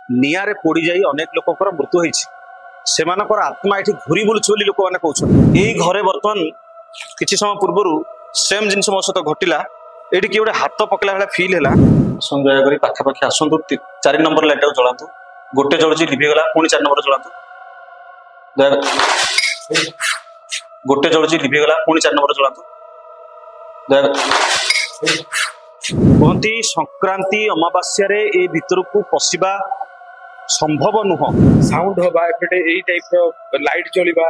निआरे पोड़ी जाई अनेक लोकंकर मृत्यु होईछि सेमानकर आत्मा एठी घुरी बुलुछि बोली लोक माने कहउछन। एई घरे वर्तमान किछि समय पूर्वरु सेम जिंस मो सहित घटिला एठी कि गोटे हाथ पकला वाला फील हैला। संदय करी पाखा पाखा आसंतु 4 नंबर लाइट जलातु गोटे जळुछि लिभि गला पुणी 4 नंबर जलातु गोटे जळुछि लिभि गला पुणी 4 नंबर जलातु कहती संक्रांति अमावास्या रे ए भितर को पशिबा संभव नुह। साउंड होबा एपटे एई टाइप रो लाइट जलिबा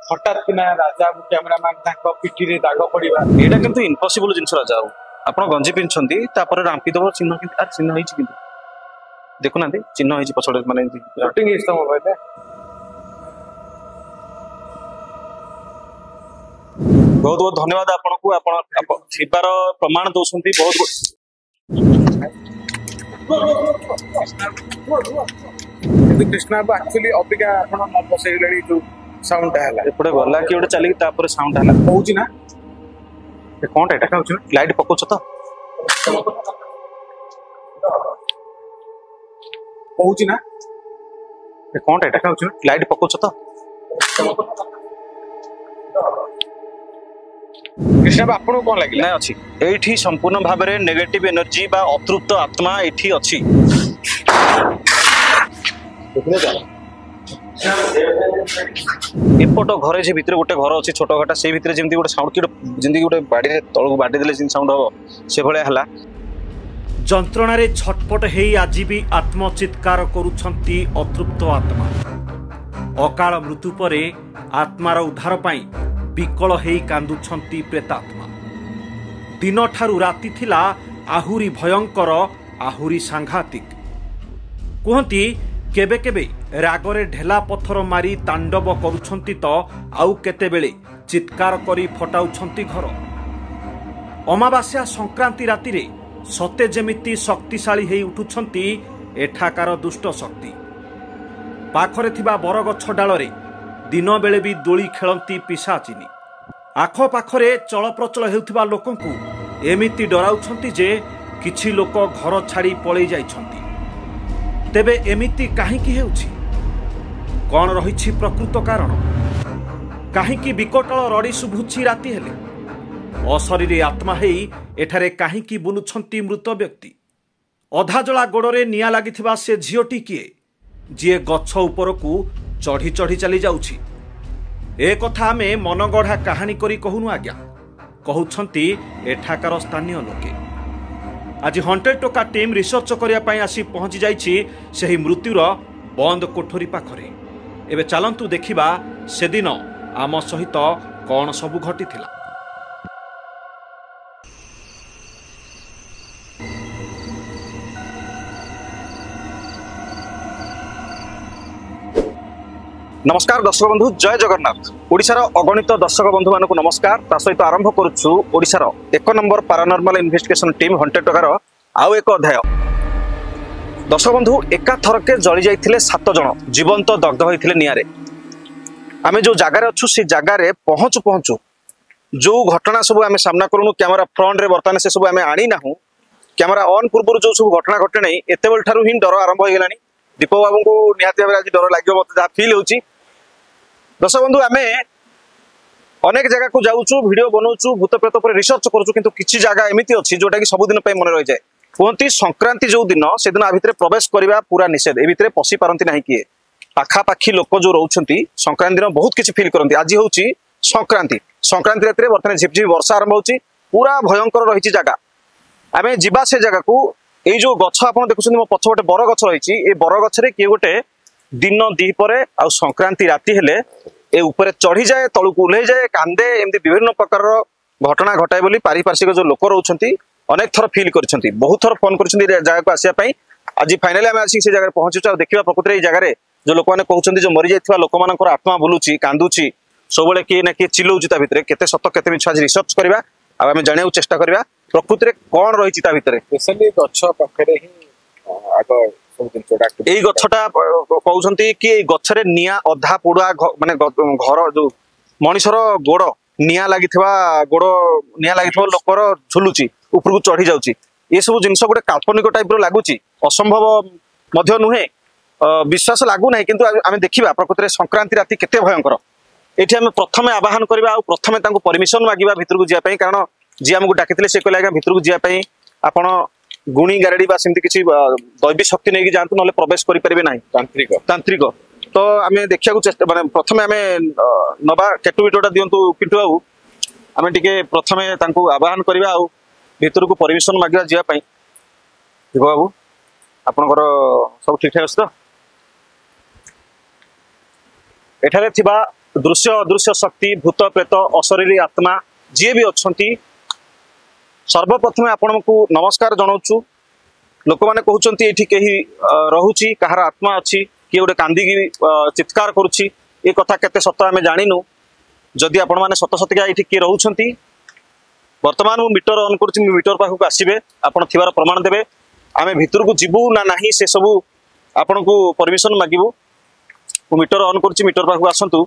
हठात किना राजा कैमरामैन ताको पिठी रे दाग पड़िबा एटा किंतु इम्पॉसिबल जिंस राजा आपण गंजी पिनछंती तापर रांपी दबो चिन्ह कि आ चिन्ह होईछि किंतु देखु नांती चिन्ह होईछि पछडे माने शूटिंग इस मोबाइल रे। बहुत बहुत धन्यवाद आपन को आपण थिबार प्रमाण दोसंती बहुत कृष्णा बा एक्चुअली अबिका आपण नर्वस हेलड़ी जो साउंड हैला एपडे गला कि ओडे चली तापर साउंड हैला होउची ना ए कोनटा एटा खाउछ लाइट पकोछ त होउची ना ए कोनटा एटा खाउछ लाइट पकोछ त कृष्णा बा आपण कोन लागिला ना अछि एठी संपूर्ण भाव रे नेगेटिव एनर्जी बा अतृप्त आत्मा एठी अछि। एपट घरे जे भितर गोटे घर अछि छोट घटा से भितर जेमति गोटे साउंड कि जेमति गोटे बाडी रे तळକୁ बाडी देले जिन साउंड हो से भले हला जंत्रणा रे छटपट हेई आज भी आत्मचित्कार करूछंती अतृप्त आत्मा। अकाल मृत्यु परे आत्मार उद्धार पाई विकल हेई कांदुछंती प्रेतात्मा। दिन ठारू राति थिला आहुरी भयंकर आहुरी सांघातिक। कहती केबे केबे रागरे ढेला पत्थर मारी तांडव करुछंती तो आउ केतेबेले चित्कार करी फटाउछंती घर। अमावास्या संक्रांति राति रे सते जेमिति शक्तिशाली हेई उठुछंती एठाकार दुष्ट शक्ति। पाखरे थिबा बरगछ डालरे दिन बेले भी दोली खेलती पिशाचिनी। आख पाखरे चलप्रचल हेउथिबा लोकंकु एमिति डराउछंती जे किछि लोक घर छाड़ी पळै जाइछंती। तेबे एमिति काहीकि हेउछि कोन रहिछि प्रकृत कारण काहीकि विकटल रड़ी शुभुछि राति हेले अशरीरी आत्मा हेई एठारे काहीकि बुलुछंती मृत व्यक्ति। अधाजला गोड़े निया लागिथिबा से झियोटी किए जी गछ उपरकू चढ़ी चढ़ी चली जाउछि ए कथा आमे मनगढ़ा कहानी करी कहूनु आज्ञा कहउछंती एठाकार स्थानीय लोके। आज हंटेड टोका टीम रिसर्च करिया पई आसी पहुंची जाइछि सेही मृत्युर बंद कोठरी पाखरे। एबे चलंतु देखिबा सेदिन आम सहित कौन सबु घटिथिला। नमस्कार दर्शक बंधु जय जगन्नाथ। ओडिशार अगणित दर्शक बंधु मानक नमस्कार। ता सहित आरंभ करुछु ओडिशार 1 number paranormal investigation team haunted टोकार आउ एक अध्याय। दर्शक बंधु एका थरके जली जाइथिले 7 जण जीवंत दग्ध होइथिले नियारे। आमे जो जगार अच्छु से जगार पहुँचु पहुँचु जो घटना सब आमे सामना करूनु कैमरा फ्रंट रे बर्तमान से सब आमे आनी नाहु कैमरा ऑन पूर्व जो सब घटना घटे नहीं एते बेल ठारू ही डर आरंभ हो गलानी। दीप बाबू को निहाती भाव आज डर लगे मत जहाँ फिल हो। दर्शक बंधु आमे अनेक जगह को जाऊँ वीडियो बनाऊँ भूत प्रेत पर रिसर्च करूँ किंतु किसी जगह एमती अच्छी जोटा कि सबुदिन मन रही जाए। कहती संक्रांति जो दिन से दिन आ भितर प्रवेश करवा पूरा निषेध। ए भितर पशि पारती ना किए पाखापाखी लोक जो रोचंती संक्रांति बहुत किसी फिल करती। आज हूँ संक्रांति संक्रांति रात बर्तमान झिपझिप वर्षा आरंभ हो पूरा भयंकर रही जगह आम जा से जगह को ये जो गछ आप देखुं मो पछपटे बर गछ रही बर गछरे किए गोटे दिन दीपरे आ संक्रांति राति हेले ए ऊपर चढ़ी जाए तलू को ओह्लै जाए कांदे एमती विभिन्न प्रकार घटना घटाए बोली पारिपार्श्विक जो लोक रोचंती अनेक थर फिल करछंती बहुत थर फोन करछंती जगह को आसिया पई। आज फाइनली आम आसी से जगह पहुंचुचा देखिबा प्रकृति ए जगह जो लोक माने कहउछंती जो मरि जाइथिबा लोक मानकर आत्मा बुलुची कांदुची सबले किए ना किए चिल्लौची ता भितरे केते सत केते मिछ आज रिसर्च करबा आ आम जानिया चेष्टा करबा प्रकृति रे कोन रहिछि ता भितरे। स्पेशली गछ पाखरे ही आगो এই গছটা কହୁଛନ୍ତି कि गछरे निया अधा पोड़ा माने घर जो मनीषर गोड़ निया लागिथिबा गोड़ निया लागिथिबा लोकर झुलुची ऊपर को चढ़ी जाउची ये सब जिंस गोटे काल्पनिक टाइप रो लागुची असंभव मध्य नुहे विश्वास लागू ना किंतु आम देखा प्रकृति में संक्रांति राति केते भयंकर ये आम प्रथम आवाहन करवा प्रथम परमिशन मागिबा भितर को जावाई कारण जी आमको डाकी से कहले आज्ञा भितर को जावाई आपण गुणी गारेडी सेमती किसी दैवी शक्ति नहीं जातु ना प्रवेश करें ना तांत्रिक तांत्रिक तो आम देखा चेष्टा माने प्रथम आम नवा केटु बिटोटा दिंतु पिंटू बाबू आम टे प्रथम आवाहन करवा भितर को परमिशन मागिबा जावाई शिव बाबू आपणकर सब ठीक ठाक अच्छे तो एठारे थिबा दृश्य अदृश्य शक्ति भूत प्रेत अशरीरी आत्मा जी भी अच्छा सर्वप्रथम आपण को नमस्कार जनाऊँ लोक मैंने कहते ये कहीं रोचे कहार आत्मा अच्छी किए गोटे कांदी चित्कार करुच्ची ये कथा केते सत आम जाणीनु जदि आपण मैंने सत सतिका ये किए रोच बर्तमान मुझे मीटर ऑन कर मीटर पाखक आसवे आप थिबार प्रमाण देवे आम भितर को जीवु ना नहीं से सबू आपण को परमिशन मागिबू मीटर ऑन कर मीटर पाखक आसतु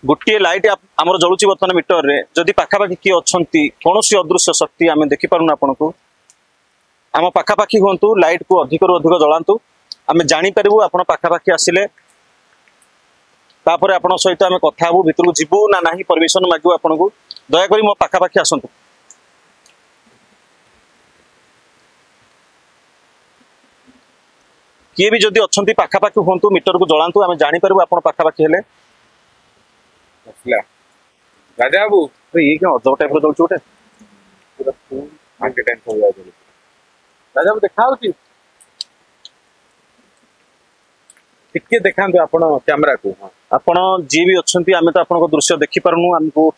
गोटे लाइट आमर जलुची बर्तमान मीटर रे जदि पाखापाखि किए अच्छा कौन अदृश्य शक्ति आम देखिपारूना आपन को आम पाखापाखि हूँ लाइट को अधिक रू अधिक जलांतु आम जानीपरू आप पाखापाखि आसिले तापर आपण सहित आम कथा हबू भितर को जीवु ना नहीं परमिशन मागू आपन को दयाकोरी मो पाखापाखि आसतु किए भी जदि अच्छा पाखापाखि हूँ मीटर को जलांतु आम जानीपरू आप पाखापाखि हेले राजा बाबू ये क्या अजब टाइप रोचे गोटे राजा बाबू देखा टिके देखा आपण कैमरा को आपण जी भी अच्छा आम तो आपन दृश्य देखी पारूँ आमको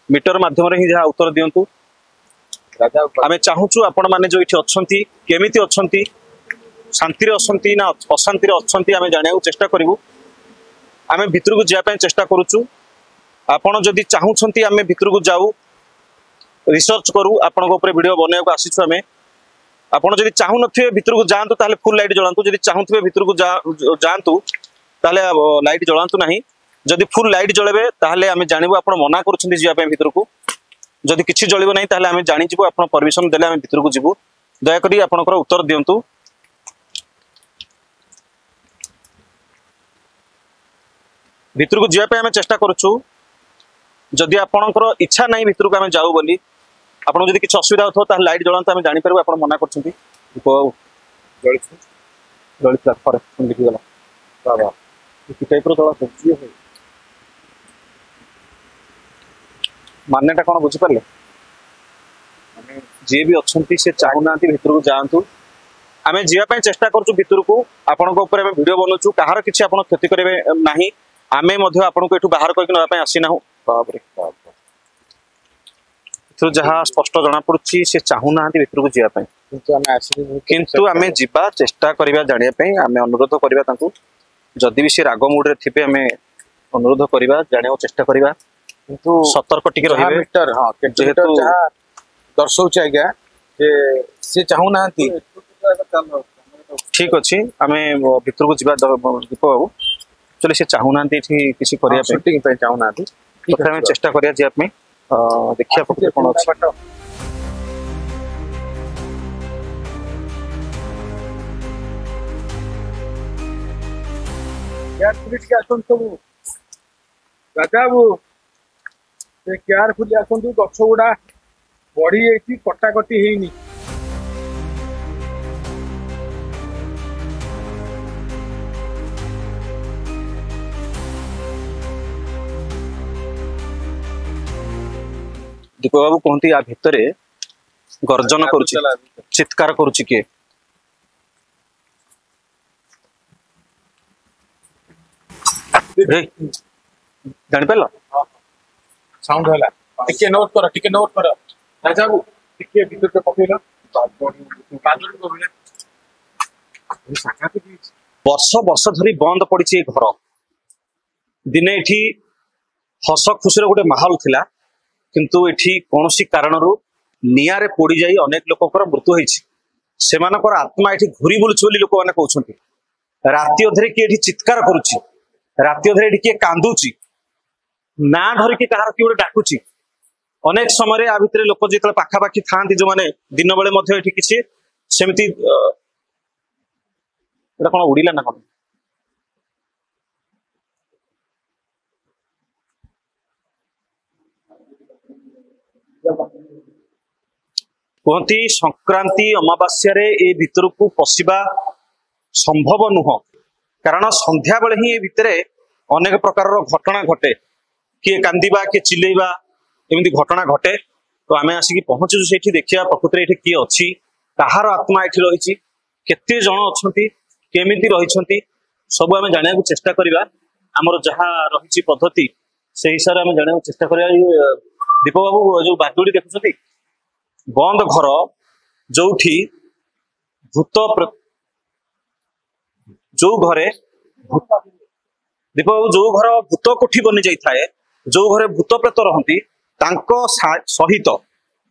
मीटर माध्यम ही जहाँ उत्तर दिंतु राजा आम चाहूँ आपण मैंने जो ये अच्छा केमी अच्छा शांति अच्छा ना अशांति अच्छा आम जाना चेष्टा करूँ आम भितर को जावाई चेष्टा करुचु आपण जदि चाहूँगी आम भितर को जाऊ रिसर्च करूँ आपण वीडियो बनवाक आसीचु आम आपड़ जदि चाहू थे भितर को जातु ताले फुल लाइट जलांतु जदि चाहूे भितर को जातु ताले लाइट जलांतु नहीं जदि फुल लाइट जलेबे ताले आम जानबू आप मना कर भितर को जदि किसी जलिब ना ताले आम जानीजु आप परमिशन देले आम भितर को जीवु दयाकोरी आपणकर उत्तर दिंतु भितर को जावाई आम चेष्टा करुचु जदि आपणकर इच्छा नहीं भितर को आम जाऊ बोली आपन जदि किसी असुविधा हो तो लाइट जलांतु आम जानीपर आप मना कर मान्यटा कौन बुझीपारे जी भी अच्छा से चाहूना भितर को जातु आम जावाई चेष्टा करूँ भितर को आपण वीडियो बनाऊँ कहार किसी आप क्षति करेंगे ना आमे आपन को बाहर करके नापी आसीना जहाँ स्पष्ट जना पड़ी से चाहूना भितर को जावाई किंतु आम जा चेष्टा करवा जानापी आम अनुरोध करवा जदि भी सी राग मुड्रे थे आम अनुरोध करवा जाना चेष्टा करवा किंतु सतर्क टिके मीटर हाँ जेहेतु दर्शाऊँ आज्ञा से चाहूना ठीक अच्छे आम भितर को जा दीप बाबू चलो से चाहूना किसी करने चाहूना चेष्टा करा जावाई देखिए कौन अच्छे राजा बाबू केयरफुली आसतु गछ गुड़ा बढ़ी कटाकटी है दीप बाबू कहते या भितर गर्जन करुच्ची चित्कार करुच्ची किए जापार साउंड होला टिके नोट कर राजा बाबू टिके भीतर पे पकेला वर्ष वर्ष धरी बंद पड़ी घर दिने एठी हस खुशी गोटे माहौल थिला किंतु एठी कौनसी कारणरू निआरे पोड़ी जाई अनेक लोककर मृत्यु होईछि सेमानकर आत्मा एठी घुरी बुलुछि बोली लोक माने कहउछन्ति राति अधरे कि एठी चित्कार करूछि राति अधरे एठी कि कांदुछि ना धरि कि कहार कि गोटे डाकुछि अनेक समय आ भितर लोक जो पाखापाखि था जो मैंने दिन बेले ये किसी सेमती कौन उड़िला ना कौन कहती संक्रांति अमावास्या ए भितर को पशिबा संभव नुह कारण संध्या बेले ही भितर अनेक प्रकार घटना घटे किए कांदिबा किए चिल्लेबा एमती घटना घटे तो आम आसिक पहुंचु से देखिए प्रकृति ये किए अच्छी कहार आत्मा ये रही केते जन अच्छा केमिति रही सब आम जाना चेष्टा करवा आमर जहाँ रही पद्धति से हिसाब से आम जाना चेष्टा करवा दीपक बाबू जो बादुड़ी देखुं बंद घर जो भूत जो घरे दीपक बाबू जो घर भूत कोठी बनी जाए जो घरे भूत प्रेत रहती सहित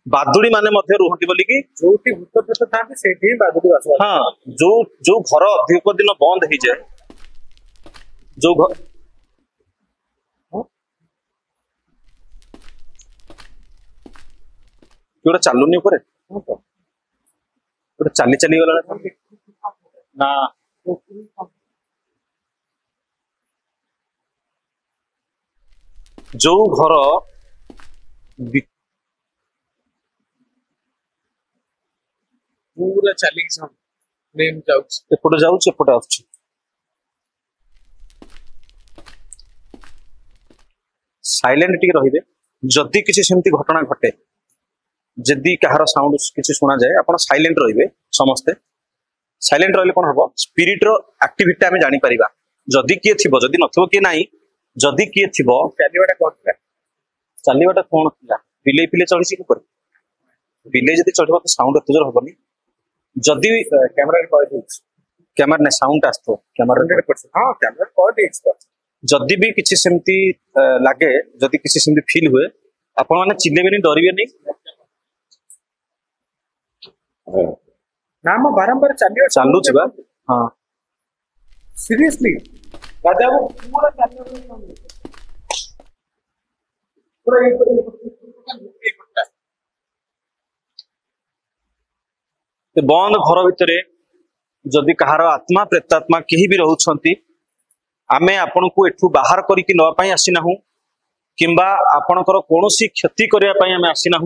बादुड़ी माने मध्य रुहंती बोलिकी जो भूत प्रेत था बादुड़ी बास हाँ जो घर अधिक दिन बंद हो जाए जो घर गोटे चलुनी गोटे चली चली गला ना जो घर पूरा चली एपटे जाऊँ एपटे आस साइलेंट टी रहिबे जदि किसी सेमती घटना घटे जदि कहार साउंड किसी शुणा जाए आप साइलेंट रहिबे समस्ते साइलेंट रहिले कौन हम स्पिरिट रो एक्टिविटी आम जानी परिबा जदि किए थिबो जदि नथिबो कि नाही जदि किए थिबो चलीबाटा कौन थिला बिले पिले चढ़ी ऊपर बिले जदि चढ़िबो तो साउंड एते जोर हबनी जदि कैमरा ने साउंड आस्तो कैमरा 100% हां कैमरा कोड एक्सपर्ट जदि भी किसी सेमती लागे जदि किसी सेमती फील हुए आपण माने चिल्लेबेनी डरिबेनी ना मैं बारंबार चालू छिबा हां सीरियसली राजा वो पूरा चालू पूरा एक बंद घर भितर जदि कहार आत्मा प्रेतात्मा कहीं भी रोचंती आमे आपण को एठू बाहर करके नवाई आसीना किंबा आपणकर कौन क्षति करने आम आसीना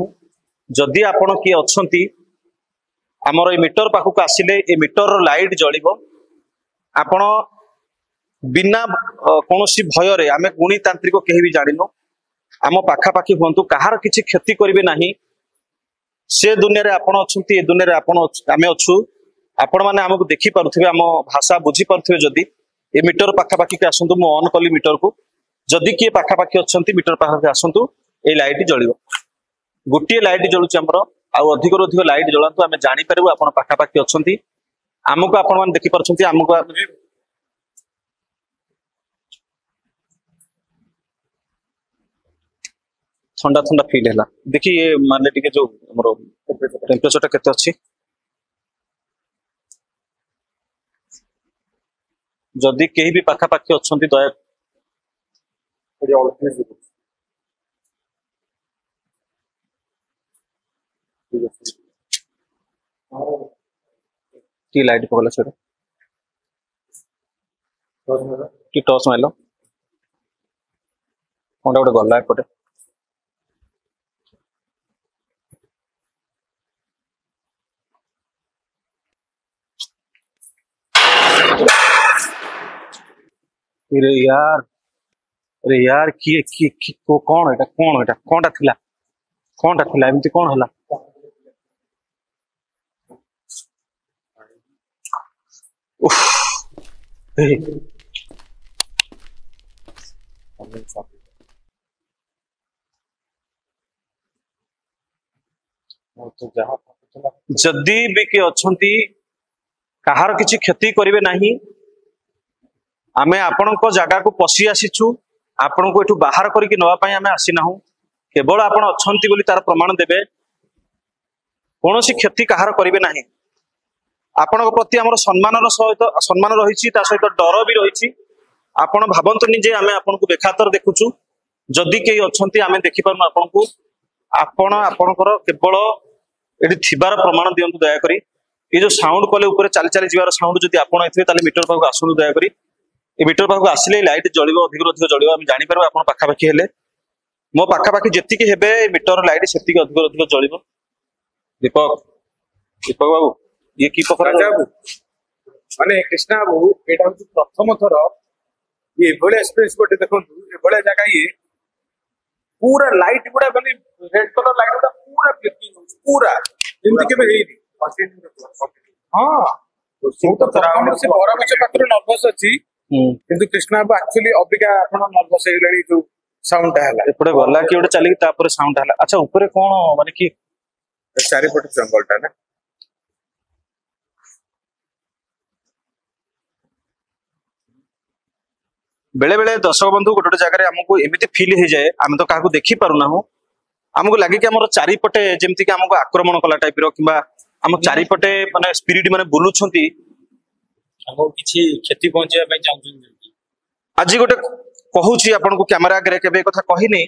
जदि आपण किए अच्छी आमर ये मीटर पाखक आसिले ए मीटर लाइट जलिब आपण बिना कौन भय आम गुणी तांत्रिक कहीं भी जानिनु आम पाखापाखि हूँ कहार किसी क्षति करेंगे ना से दुनिया रे आपण अच्छी ए दुनिया आपण आम अच्छु आपण मैंने आमको देखी पारुथिबे आम भाषा बुझी पारुथिबे जदि ए मीटर पाखापाखि के आसतु मु ऑन कली मीटर को जदि किए पाखापाखि अच्छी मीटर पाखापाखि आसतु ए लाइट जलिब गोटे लाइट जलुची आमर आउ अधिक अधिक लाइट जलांतु आम जापर आप पाखापाखि अच्छी आमको आपण मैंने देखी पार्टी आमको ठंडा ठंडा फील है देखिए ये मान टे जो टेम्परेचर केते अच्छी जदि कहीं भी पाखापाखि अच्छा दया की लाइट पकड़ा छोड़ कि टॉस मार कौन गोटे गला एपटे अरे यार किए कौन एटा कौनटा थिला एमती कौन हला उफ जदि भी किए अच्छी कहार किसी क्षति करेंगे नहीं आमे आपण जगह को पशि आसीचु आपण को एठू बाहर करके नवाई आम आसीना केवल आपण अच्छी बोली तार प्रमाण देवे कौन क्षति कहार करेंगे नहीं आपण प्रति आम सम्मान रही सहित डर भी रही आपण भावतुनि जे आम आपन को बेखातर देखुचु जदि कई अच्छा आम देखिपार आपन को आपण आपणकर केवल एटी थिबार प्रमाण दियंतु दया करी ये जो साउंड कले ऊपर चाली चाली जीवार साउंड जदि आपण आइथिबे ताले मीटर पाखु आसनु दया करी ए मीटर पाखु आसिले लाइट जळिबो अधिक जळिबो हम जानि परबो आपण पाखा पाखी हेले मो पाखा पाखी जेतिकी हेबे मीटर लाइट सेतिकी अधिक जळिबो दीपक बाबू ये की पकड़ा बाबू माने कृष्णा बाबू एटा हूँ प्रथम थर ये एभले एक्सपीरियंस गोटे देखंतु एभले जगह ये पूरा लाइट गुडा माने रेड कलर लाइट गुडा पूरा ब्लिंकिंग होछ पूरा जेमति केबे हेइनी हां तो प्रथम से बरा बच्चे पात्र नर्वस अछि किंतु कृष्णा बाबू एक्चुअली अबिका आपण नर्वस हेलेनी जो साउंड हला एपड़े गला कि ओटे चली तापर साउंड हला अच्छा ऊपर कोन माने कि चारि पट जंगलटा ना बेले बेले दर्शक बंधु गोटे जगह आमको एमती फिल हो जाए आम तो क्या देखी पारना आमको लगे कि आम चारिपटे जमती कि आमको आक्रमण कला टाइप आम चारिपटे माने स्पिरिट माने बुलुछंती हमको किछि क्षति पहुंचाबा पई चाहउछन आज गोटे कहूची आपन को कैमरा आगे केबे कथा कहिनी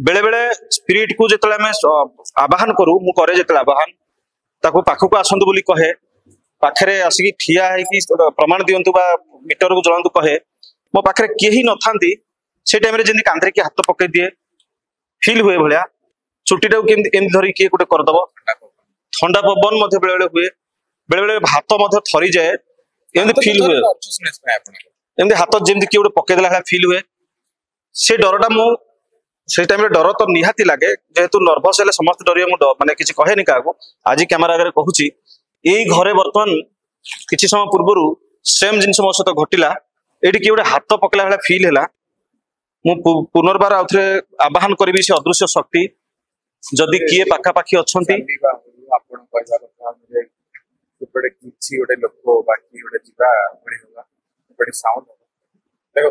बेले बेले स्पिरिट को जेतले हम आवाहन करू मु करे जेतले आवाहन ताको पाखको आसंतु बोली कहे पाखरे आसिकी ठिया है कि प्रमाण दियंतु बा मीटर को जळंतु कहे मो पाखरे केही न थांती से टाइम रे जेंदी कांधरे के हाथ पकई दिए फील हुए भलिया छुट्टीटा केमती एम धरी किए गोटे कर दबो ठंडा पवन मध्य बेले बेले हाथ मध्य थरी जाए एमती फील हुए एमती हाथ जेमती किए गोटे पकई देला फील हुए से डरटा मु से टाइम रे डर तो निहाती लागे जेहेतु नर्भस हेले समस्त डरिए मु माने किछि कहेनी काको आज कैमरा आगे कहूची एई घरे वर्तमान किछि समय पूर्वरु सेम जिनस मो सहित घटिला एटी कि गोटे हाथ पकला भाला फील हैला मु पुनर्बार आउथरे आवाहन करबी से अदृश्य शक्ति जदि किए पाखा पाखी अछंती आपण कहबा କଥା हमरे उपडे किछि गोटे लोक बाकी गोटे जिबा पड़ी होगा बड़ी साउंड देखो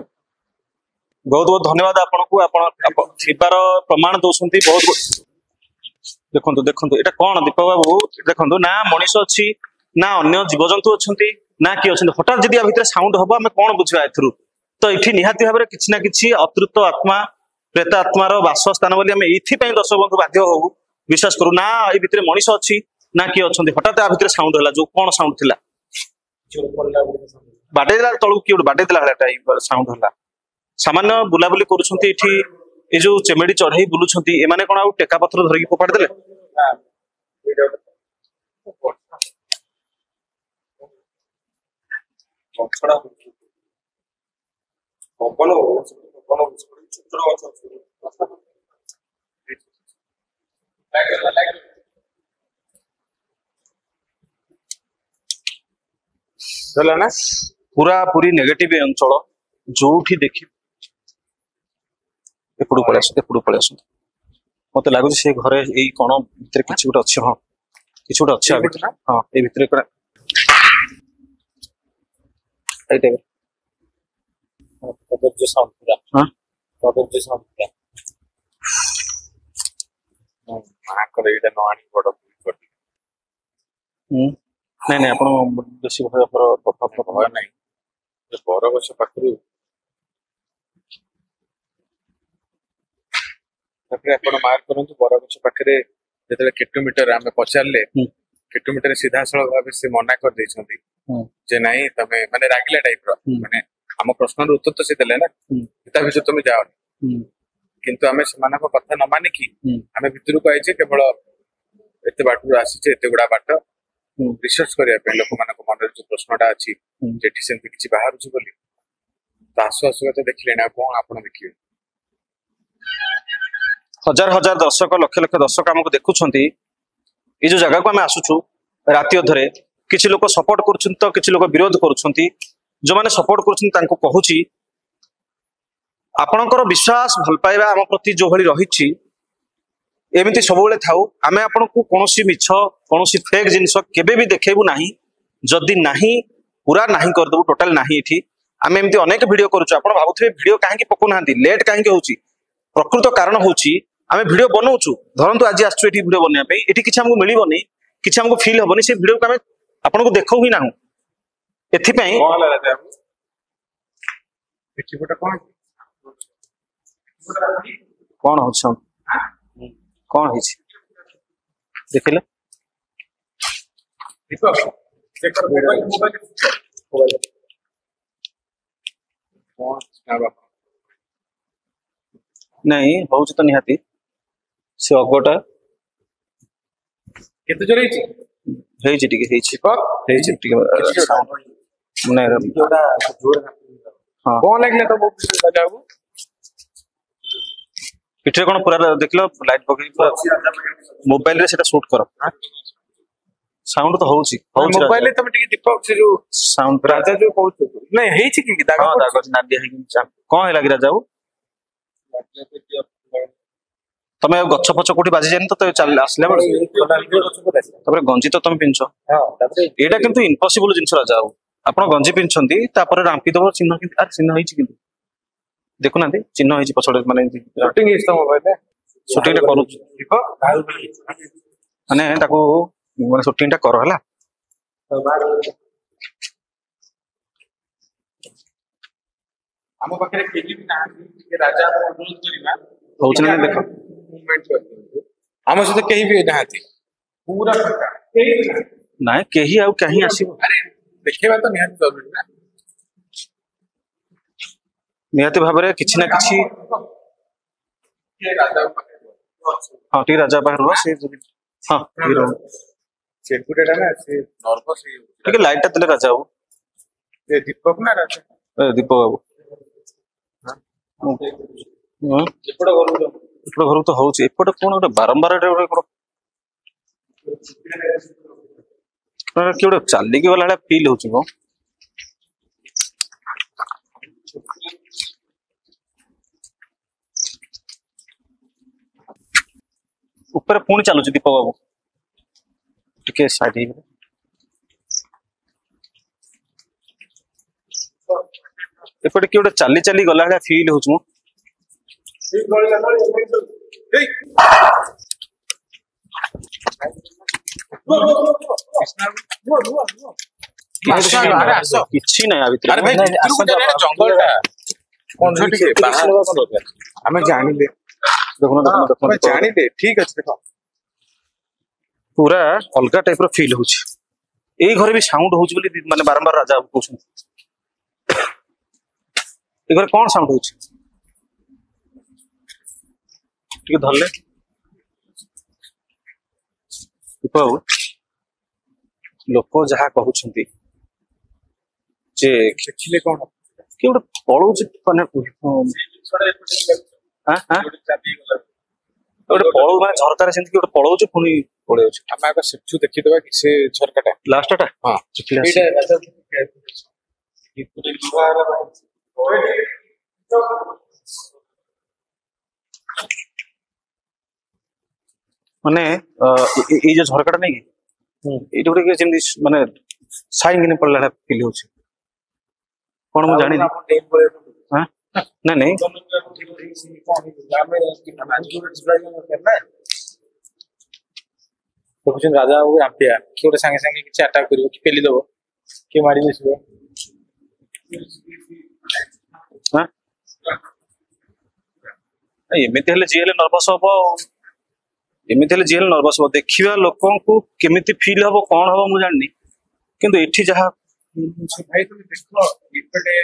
बहुत बहुत धन्यवाद आपन को आपन थिबार प्रमाण दोसंती बहुत देखंतु देखंतु एटा कोन दीपक बाबू देखंतु ना मनीष अछि ना अन्य जीवजंतु अछंती ना कि अछंती हठात जदि आ भितर साउंड हबो हमें कोन बुझबा एथरु तो इठी निहाती भाबरे किछि ना किछि अतृप्त आत्मा प्रेत आत्मार वासस्थान बोली हमें इथि पई दर्शक बंधु बाध्य होउ विश्वास करू ना ए भितर मनीष अछि ना कि अछंती हठात आ भितर साउंड हला जो कोन साउंड थिला बाटे दिला तळु कि बाटे दिला हला साउंड हला सामान्य बुलाबुली करूछंती इठी ए जो चेमेडी चढ़ई बुलुछंती ए माने कोन आ टेका पत्थर धरि के फोपाड़ देले चला ना पूरा पूरी नेगेटिव अंचल जोठी देखि एपड़ू पळे आस मते लागु से घरे एई कोन भितर किछि गोटे अछि हां किछि गोटे अछि हां ए भितर कोन एई टाइप जो साउंड पूरा हां जो साउंड पूरा मा करे एटा नआनी बड नहीं नहीं आपण बेसी भय पर भय नहीं बर गछ पाखरु तापर आपण मार्क करंतु बर गछ पाखरे जेतले किलोमीटर आमे पचारले किलोमीटर सीधा सळग भाबे से मना कर दैछंती जे नाही तमे माने रागिला टाइप रो माने हम प्रश्न उत्तर तो से देले ना ता बिच तुम जाओ किंतु आमे समानक कथा न माने की आमे भितरु को आइछे केवल एते बाटू आसीछे एते गुडा बाट रिसर्च करिया पे लोक मानक मन जो प्रश्नटा अछि जेठी सेंति किछि बाहर छु बोली तासु आसुगत देखले ना कोन आपण देखियो हजार हजार दर्शक लक्ष लक्ष दर्शक हमको देखुछंती ए जो जगह को हम आसुछु राति अधरे किछि लोक सपोर्ट करूछन तो किछि लोक विरोध करूछंती जो माने सपोर्ट करूछन तांको कहूची आपनकर विश्वास भल पाइबा हम प्रति जो भली रहिछि एमिति सब बेले थाउ आमे आपनको कोनोसी मिछ कोनोसी फेक जिंस केबे भी देखेबु नाही जदी नाही पूरा नाही कर दबु टोटल नाही एठी आमे एमिति अनेक वीडियो करूछु आपण भाबुथिबे वीडियो काहे की पको नांती लेट काहे की होउची प्रकृत कारण होउची आमे वीडियो बनौछु धरंतु आज आछू एठी वीडियो बनिया पे एठी किछ हमको मिलिबोनी किछ हमको फील होबनी से वीडियो को आमे आपनको देखौ ही नाहु एथि पई कोन हला राजा पिछि गोटा कोन कोन होछ कौन है देखिले नहीं हूँ तो निहाती से अगटा केते जोर ହେଇଛି ହେଇଛି ଟିକେ ହେଇଛି ହେଇଛି ଟିକେ ମାନେ ହଁ କଣ ଲାଗିଲା ତ ବାଜାକୁ ପିଠରେ କଣ ପୁରା ଦେଖିଲ ଲାଇଟ୍ ପକେଇ ପୁରା ମୋବାଇଲ ରେ ସେଟା ଶୁଟ କର ସାଉଣ୍ଡ ତ ହଉଛି ମୋବାଇଲ ରେ ତମେ ଟିକେ ଦୀପକ ସେ ଯୋଉ ସାଉଣ୍ଡ ରାଜା ଯୋଉ କହୁଛ ନାଇଁ ହେଇଛି କି ଦାଗ ହଁ ଦାଗ ନାଦିଆ ହେଇକି କଣ ହେଲା କି ରାଜା ବାବୁ ତମେ ଗଛ ଫଛ କୋଉଠି ବାଜି ଯାଇନି ତ ଆସିଲା ବେଳେ ତାପରେ ଗଞ୍ଜି ତ ତମେ ପିନ୍ଧଛ ଏଇଟା କିନ୍ତୁ ଇମ୍ପସିବଲ ଜିନିଷ ରାଜା ବାବୁ ଆପଣ ଗଞ୍ଜି ପିନ୍ଧଛନ୍ତି ତାପରେ ରାମ୍ପି ଦବ ଚିହ୍ନ କିନ୍ତୁ ଆରେ ଚିହ୍ନ ହେଇଛି କିନ୍ତୁ ଦେଖୁନାହାନ୍ତି ଚିହ୍ନ ହେଇଛି ପଛରେ ମାନେ ସୁଟିଂ ଟା କରୁଛୁ ମାନେ ତାକୁ ମାନେ ସୁଟିଂ ଟା କର ହେଲା ଆମ ପାଖରେ କେହି ବି ନାହାନ୍ତି ରାଜା ଅନୁରୋଧ କରିବା ହଉଛି ନା ଦେଖ ଆମ ସହିତ କେହି ବି ନାହାନ୍ତି ପୁରା ନାଇଁ କେହି ଆଉ କାହିଁ ଆସିବ ଆରେ ଦେଖେଇବା ତ ନିହାତି ଜରୁରୀ ନା ନିହାତି ଭାବରେ କିଛି ନା କିଛି ହଁ ଟିକେ ରାଜା ପାଖରେ ରୁହ ସେ ହଁ ସେଗୁଡା ନା ସେ ନର୍ଭସ ହେଇଯାଉଛି ଟିକେ ଲାଇଟ୍ ଟା ଦେଲେ ରାଜା ବାବୁ ସେ ଦୀପକ ନା ରାଜା ଦୀପକ ବାବୁ ଏପଟେ ଘରକୁ ତ ହଉଛି ଏପଟେ କଣ ଗୋଟେ ବାରମ୍ବାର କଣ କିଏ ଗୋଟେ ଚାଲିକି ଗଲା ଭଳିଆ ଫିଲ୍ ହଉଛି କଣ ଉପରେ ପୁଣି ଚାଲୁଛି ଦୀପକ ବାବୁ ଟିକେ ସାଇଡ ହେଇଗଲେ ଏପଟେ କିଏ ଗୋଟେ ଚାଲି ଚାଲି ଗଲା ଭଳିଆ ଫିଲ୍ ହଉଛି ମୁଁ କିଛି ନାହିଁ ଆ ଭିତରେ ଆମେ ଜାଣିଲେ ଜାଣିଲେ ଠିକ ଅଛି ଦେଖ ପୁରା ଅଲଗା ଟାଇପ ର ଫିଲ୍ ହଉଛି ଏଇ ଘରେ ବି ସାଉଣ୍ଡ ହଉଛି ବୋଲି ମାନେ ବାରମ୍ବାର ରାଜା କହୁଛନ୍ତି ଏ ଘରେ କଣ ସାଉଣ୍ଡ ହଉଛି ଟିକେ ଧରିଲେ ବାବୁ ଲୋକ ଯାହା କହୁଛନ୍ତି ଯେ ଦେଖିଲେ କଣ କିଏ ଗୋଟେ ପଳଉଛି ମାନେ ଗୋଟେ ପଳଉ ମାନେ ଝରକାରେ ସେମିତି କିଏ ଗୋଟେ ପଳଉଛି ପୁଣି ପଳେଇଯାଉଛି ଆମେ ଆଗ ସେଠୁ ଦେଖିଦବା କି ସେ ଝରକାଟା ଲାଷ୍ଟଟା ହଁ ମାନେ ଏଇ ଯୋଉ ଝରକାଟା ନାଇଁ କି ଏଇଟା ଗୋଟେ ଯେମିତି ମାନେ ସାଇଙ୍ଗିନି ପଡିଲା ଫିଲ୍ ହଉଛି କଣ ମୁଁ ଜାଣିନି ନାଇଁ ନାଇଁ ଦେଖୁଛନ୍ତି ରାଜା ବାବୁ ରାମ୍ପିଆ କିଏ ଗୋଟେ ସାଙ୍ଗେ ସାଙ୍ଗେ କିଛି ଆଟାକ୍ କରିବ କି ପେଲି ଦବ କିଏ ମାରି ବସିବ ଏମିତି ହେଲେ ଯିଏ ହେଲେ ନର୍ଭସ ହବ ଏମିତି ହେଲେ ଯିଏ ହେଲେ ନର୍ଭସ ହବ ଦେଖିବା ଲୋକଙ୍କୁ କେମିତି ଫିଲ୍ ହବ କଣ ହବ ମୁଁ ଜାଣିନି କିନ୍ତୁ ଏଠି ଯାହା ଭାଇ ତମେ ଦେଖ ଏପଟେ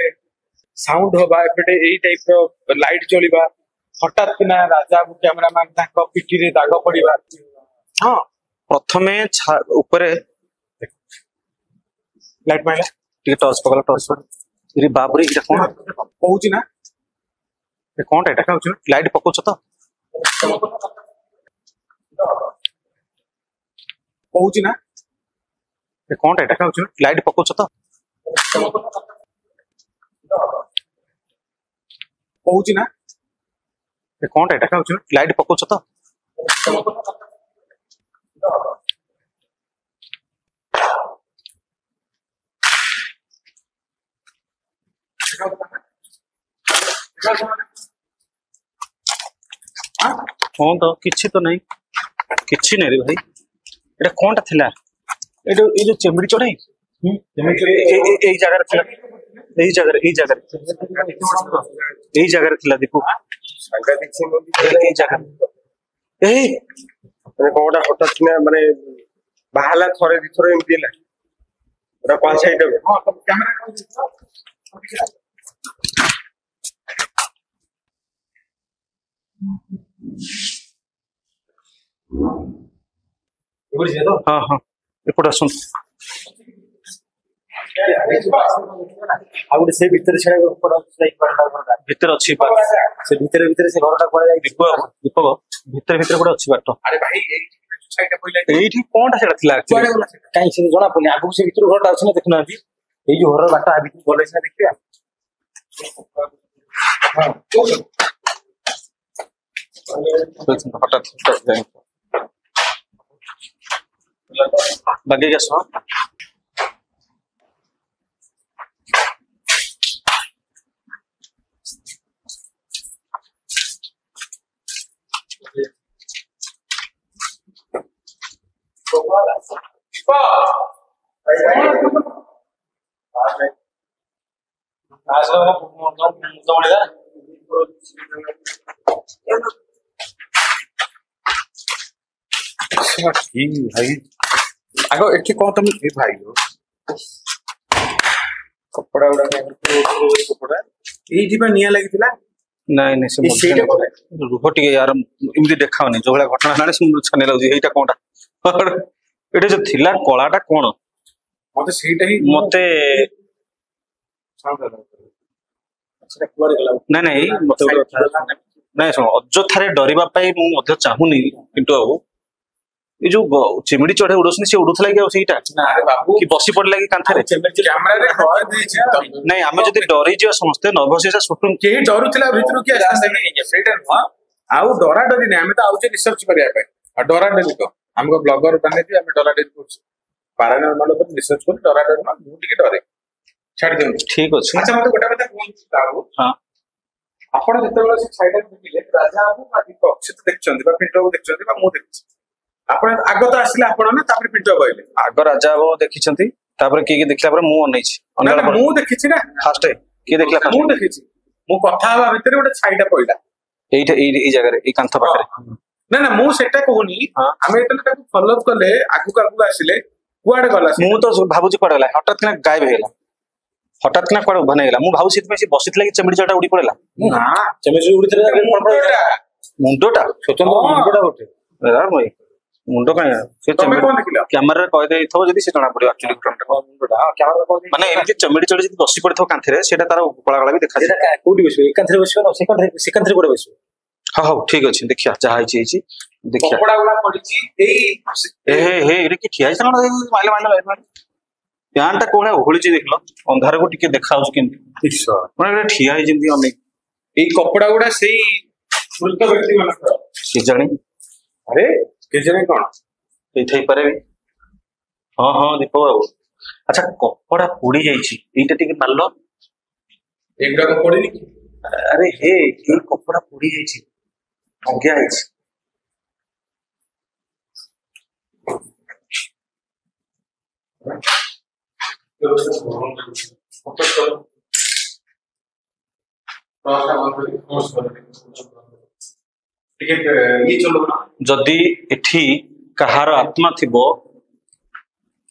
ସାଉଣ୍ଡ ହବା ଏପଟେ ଏଇ ଟାଇପ ର ଲାଇଟ ଜଳିବା ହଠାତ୍ କିନା ରାଜା କ୍ୟାମେରାମ୍ୟାନ ତାଙ୍କ ପିଠିରେ ଦାଗ ପଡିବା ହଁ ପ୍ରଥମେ ଉପରେ ଲାଇଟ ମାଇଲା ଟିକେ ଟର୍ଚ ପକଲା ଟର୍ଚ ବାବରେ ଏଇଟା କଣ କହୁଛି ନା କଣଟା ଏଇଟା ଖାଉଛି ଲାଇଟ୍ ପକଉଛ ତ କହୁଛି ନା କଣଟା ଏଇଟା ଖାଉଛି ଲାଇଟ୍ ପକଉଛ ତ କହୁଛି ନା କଣଟା ଏଇଟା ଖାଉଛି ଲାଇଟ୍ ପକଉଛ ତ ହଁ ତ କିଛି ତ ନାହିଁ କିଛି ନାହିଁ ରେ ଭାଇ ଏଇଟା କଣଟା ଥିଲା ଏଇ ଯୋଉ ଚିମିଡ଼ି ଚଢେଇ ଏଇ ଜାଗାରେ ଥିଲା ଏଇ ଜାଗାରେ ଥିଲା ଦୀପୁ ଏଇ ଜାଗାରେ ए ମାନେ କଣଟା ହଠାତ୍ କିନା ମାନେ ବାହାରିଲା ଥରେ ଦିଥର ଏମିତି ହେଲା ପୁରା ପାଞ୍ଚ ଆଇଟମ। ହଁ ତ କ୍ୟାମେରା କଣ हाँ हाँ एपटे आसନ୍ତୁ ଆଉ ଗୋଟେ ସେ ଭିତରେ ଛାଡିବାକୁ ଭିତରେ ଅଛି ସେ ଭିତରେ ସେ ଘରଟା କୁଆଡେ ଯାଇଛି ଦୀପକ ଭିତରେ ଭିତରେ ଗୋଟେ ଅଛି ବାଟ ଆରେ ଭାଇ ଏଇ ସାଇଡ ପଇଲା ଏଇଠି କଣଟା ସେଟା ଥିଲା କୁଆଡେ ଗଲା କାହିଁ ସେ ଜଣା ପଡୁନି ଆଗକୁ ସେ ଭିତରୁ ଘରଟା ଅଛି ନା ଦେଖୁନାହାନ୍ତି ଏଇ ଯୋଉ ଘରର ବାଟ ଆ ଭିତରୁ ଗଲେ ସିନା ଦେଖିବା ହଠାତ୍ ବାଗେଇକି ଆସ ଭାଇ ଆଗ ଏଠି କଣ ତମେ ଏ ଭାଇ କପଡା ଗୁଡା କପଡା ଏଇଠି ବା ନିଆଁ ଲାଗିଥିଲା ନାଇଁ ନାଇଁ ସେ ସେଇଟା କଣ ରୁହ ଟିକେ ୟାର ଏମିତି ଦେଖାଉନି ଯୋଉ ଭଳିଆ ଘଟଣା ହେଲାଣି ସେ ଛାନିଆ ଲାଗୁଛି ଏଇଟା କଣଟା ଏଇଟା ଯୋଉ ଥିଲା କଳାଟା କଣ ମତେ ସେଇଟା ହିଁ ମତେ ସେଟା କୁଆଡେ ଗଲା ନାଇଁ ନାଇଁ ମତେ ଗୋଟେ ନାଇଁ ଶୁଣ ଅଯଥାରେ ଡରିବା ପାଇଁ ମୁଁ ମଧ୍ୟ ଚାହୁଁନି କିନ୍ତୁ ଆଉ ଏ ଯୋଉ ଚିମିଡି ଚଢେଇ ଉଡୁଛନ୍ତି ସେ ଉଡୁଥିଲା କି ଆଉ ସେଇଟା ଆରେ ବାବୁ କି ବସି ପଡିଲା କି କାନ୍ଥରେ କ୍ୟାମେରାରେ କଭର ଦେଇଛି ନାଇଁ ଆମେ ଯଦି ଡରିଯିବା ସମସ୍ତେ ନର୍ଭସ ହେଇଯିବା ସୁଟୁ କେହି ଡରୁଥିଲା ଭିତରୁ କିଏ ଆସିଥାନ୍ତା ସେଇଟା ନୁହଁ ଆଉ ଡରା ଡରି ନାହିଁ ଆମେ ତ ଆଉଛେ ରିସର୍ଚ୍ଚ କରିବା ପାଇଁ ଆଉ ଡରା ଡରି ତ ଆମକୁ ବ୍ଲଗର ବନେଇକି ଆମେ ଡରା ଡରି କରୁଛୁ ପାରାନର୍ମାଲ ଉପରେ ରିସର୍ଚ୍ଚ କରି ଡରା ଡରି ନା ମୁଁ ଟିକେ ଡରେ ଛାଡି ଦିଅନ୍ତୁ ଠିକ ଅଛି ଆଚ୍ଛା ମତେ ଗୋଟେ କଥା କୁହନ୍ତୁ ବାବୁ ହଁ ଆପଣ ଯେତେବେଳେ ସେ ସାଇଡରେ ଦେଖିଲେ ରାଜା ବାବୁ ବା ଦୀପକ ସେ ତ ଦେଖିଛନ୍ତି ବା ପିଣ୍ଟୁ ବାବୁ ଦେଖିଛନ୍ତି ବା ମୁଁ ଦେଖିଛି ଆପଣ ଆଗ ତ ଆସିଲେ ଆପଣ ନା ତାପରେ ପିଣ୍ଟୁ ବାବୁ କହିଲେ ଆଗ ରାଜା ବାବୁ ଦେଖିଛନ୍ତି ତାପରେ କିଏ କିଏ ଦେଖିଲା ପରେ ମୁଁ ଅନେଇଛି ନା ନା ମୁଁ ଦେଖିଛି ନା ଫାଷ୍ଟ କିଏ ଦେଖିଲା ମୁଁ ଦେଖିଛି ମୁଁ କଥା ହବା ଭିତରେ ଗୋଟେ ଛାଇଟା ପଇଲା ଏଇଟା ଏଇ ଜାଗାରେ ଏଇ କାନ୍ଥ ପାଖରେ ନା ନା ମୁଁ ସେଟା କହୁନି ହଁ। ଆମେ ଯେତେବେଳେ ତାକୁ ଫଲୋ ଅପ୍ କଲେ ଆଗକୁ ଆସିଲେ କୁଆଡେ ଗଲା ସେ? ମୁଁ ତ ଭାବୁଛି କୁଆଡେ ଗଲା ହଠାତ୍ କିନା ଗାୟବ ହେଇଗଲା ହଠାତ୍ କିନା କୁଆଡେ ଉଭାନ ହେଇଗଲା ମୁଁ ଭାବୁଛି ସେଥିପାଇଁ ସେ ବସିଥିଲା କି ଚିମିଡି ଚଢେଇଟା ଉଡି ପଡିଲା ନା ସେମିତି ଉଡିଥିଲା ମୁଣ୍ଡଟା ସ୍ୱତନ୍ତ୍ର ମୁଣ୍ଡଟା ଗୋଟେ ମୁଣ୍ଡ କାଇଁ ସେ ତମେ କଣ ଦେଖିଲ କ୍ୟାମେରାରେ କହିଦେଇଥିବ ଯଦି ସେ ଜଣା ପଡିବ ଆକ୍ଚୁଆଲି ଘଟଣାଟା ମାନେ ଏମିତି ଚମିଡି ଚଢେଇ ଯଦି ବସି ପଡିଥିବ କାନ୍ଥରେ ସେଇଟା ତାର କଳା କଳା ବି ଦେଖାଯାଏ କୋଉଠି ବସିବ ଏକାନ୍ଥରେ ବସିବ ନା ସେକାନ୍ଥରେ କୋଉଠି ବସିବ ହଁ ହଉ ଠିକ ଅଛି ଦେଖିବା ଯାହା ହେଇଛି ହେଇଛି ଦେଖିବା କପଡା ଗୁଡା ପଡିଛି ଏଇଟା କି ଠିଆ ହେଇଛି ମାଇଲା ପ୍ୟାଣ୍ଟ ଟା କୋଉଭଳିଆ ଓହଳିଛି ଦେଖିଲ ଅନ୍ଧାରକୁ ଟିକେ ଦେଖା ଯାଉଛି କେମିତି ମାନେ ଠିଆ ହେଇଛି ଯେମିତି ଅନେକ ଏଇ କପଡା ଗୁଡା ସେଇ ମୃତ ବ୍ୟକ୍ତି ମାନଙ୍କର କେଜାଣି ଆରେ କେଜାଣି କଣ ହେଇଥାଇପାରେ ହଁ ହଁ ଦୀପକ ବାବୁ ଆଚ୍ଛା କପଡା ପୋଡି ଯାଇଛି ଏଇଟା ଟିକେ ମାରିଲ ଏଗୁଡାକ ପଡିନି କି ଆରେ ହେ ଏଇ କପଡା ପୋଡି ଯାଇଛି ଭଙ୍ଗିଆ ହେଇଛି ଯଦି ଏଠି କାହାର ଆତ୍ମା ଥିବ